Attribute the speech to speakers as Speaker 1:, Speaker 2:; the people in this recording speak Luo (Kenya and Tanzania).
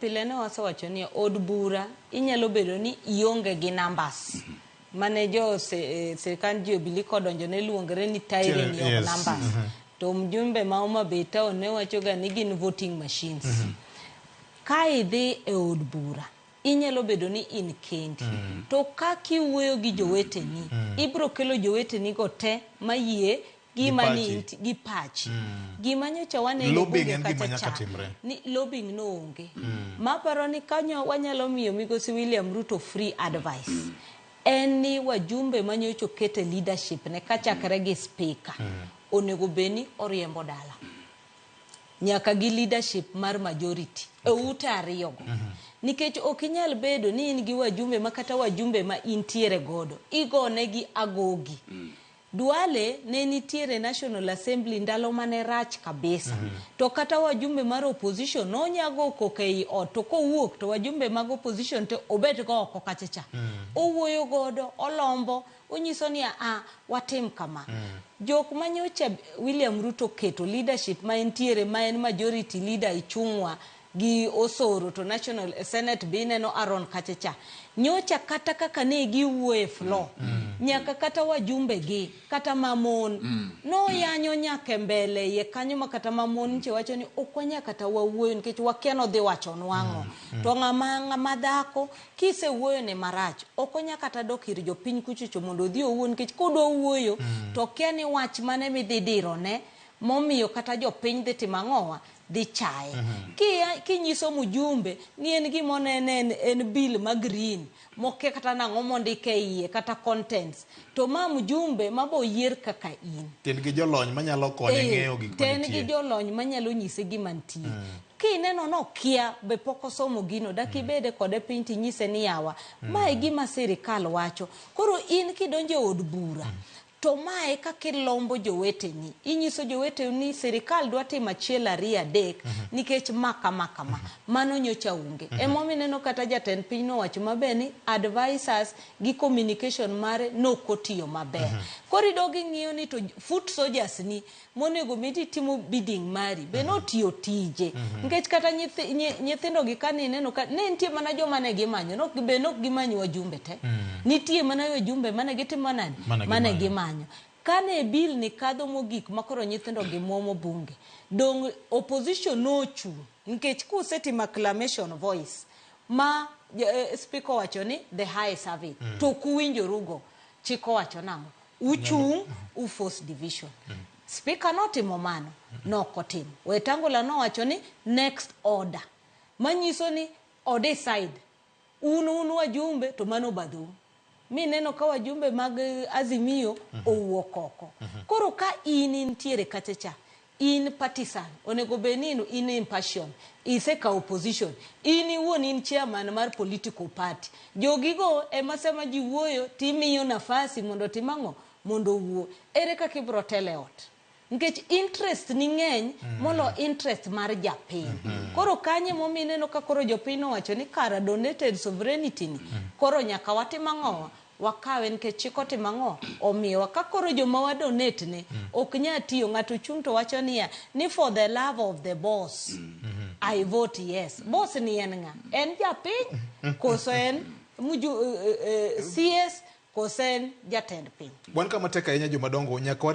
Speaker 1: Pile ne wasewacho ni od bura inyalo bedo ni ionge gi numbers. Mane jo sirikand Jubilee kodonjo ne luongre ni tyranny of numbers. To mjumbe ma Homa Bay Town ne wachoga ni gin voting machines. Ka idhi e od bura inyalo bedo ni in kendi. To ka kiwuoyo gi joweteni, ibro kelo joweteni go te mayie gima ni gi pachi. Gima nyocha wane
Speaker 2: lobbying kacha
Speaker 1: ni lobbying no onge. Maparo ni kanyo wanyalo miyo migosi William Ruto free advice. Eni wajumbe manyocho kete leadership ne kachakre gi speaker. Onego beni oriembo dala. Nyaka gi leadership mar majority. Ute ariyogo. Nikech okinyal bedo ni in gi wajumbe makata wajumbe ma intiere godo. Igone gi agogi. Duale ne nitiere National Assembly ndalo mane rach kabisa. To kata wajumbe mar opposition no nyago kokei to kowuok to wajumbe mag opposition te obet go oko kachacha. Owuoyo godo, olombo, onyiso ni watim kama. Jok manyocha William Ruto keto leadership ma entiere ma en majority leader ichungwa gi Osoro to National Senate bineno Aaron kachacha. Nyocha kata kaka ne giwuoye floor. Nyaka kata wajumbe gi kata mamon no yanyo nyaka mbele ye kanyo makata mamon nche wacho ni okwanya kata wawuoyo nikech wakia no dhi wacho nwango. To ngama dhako kise wuoyo ne marach okonya kata dok ir jopiny kuchocho mondo odhi owuo nikech kodwa wuoyo to kia ni wach mane midhi diro ne momiyo kata jopiny dhi timang'owa dhi chaye. Kinyiso mujumbe ni en gimone en bill ma green moke kata nang'o mondike iye kata contents to ma mujumbe mabo yier kaka in.
Speaker 2: Ten gi jolony manyalo konye ng'eyo gik
Speaker 1: mantie. Ten gi jolony manyalo nyise gima nitie. Kineno no kia be poko somo gino dakibede kode piny tinyise ni yawa mae gima sirikal wacho. Koro in kidonje od bura to mae kakilombo joweteni. Inyiso joweteni ni sirikal dwa timo achiel ariyo adek nikech maka. Mano nyocha unge. Emomi neno kata jatend piny no wacho mabeni advisors gi communication mare no kotiyo maber. Koridogi ng'iyo ni to foot soldiers ni monego miti timo bidding mari be no tiyo tije. Nikech kata nyithindo gi kani neno ka ne nitie mana joma ne gimanyo no be no gimanyo wajumbe te. Nitie mana wajumbe mane gitimo nani mane gimanyo. Kane bill ni kadho mogik makoro nyithindo gi muomo bunge. Dong opposition no chu. Nikech kusetimo acclamation voice ma speaker wacho ni the high service. To kuwinjorugo chiko wacho nang'o. Uchung force division. Speaker notimo mano. Nokotimo. Wetangula no wacho ni next order. Manyiso ni decide. Unu wajumbe to mano badhu. Mi neno ka wajumbe mag Azimio owuok oko. Koro ka in intiere kachacha, in partisan, onego benino in impassion, iseka opposition, in iwuon in chairman mar political party. Jogigo emasema jiwuoyo timiyo nafasi mondo timang'o mondo wuo. Ere kaka ibro tele ot. Nikech interest ni ng'eny molo interest mar japiny. Koro kanye momineno ka koro jopiny no wacho ni kara donated sovereignty ni koro nyaka watimang'o wakawe nikech chiko timang'o omiyo ka koro joma wa donate ne ok nya tiyo ng'ato chung to wacho ni for the love of the boss I vote yes. Boss ni en ng'a? En japiny koso en CS koso en jatend piny.
Speaker 2: Wan kama tek ahinya jomadongo nyaka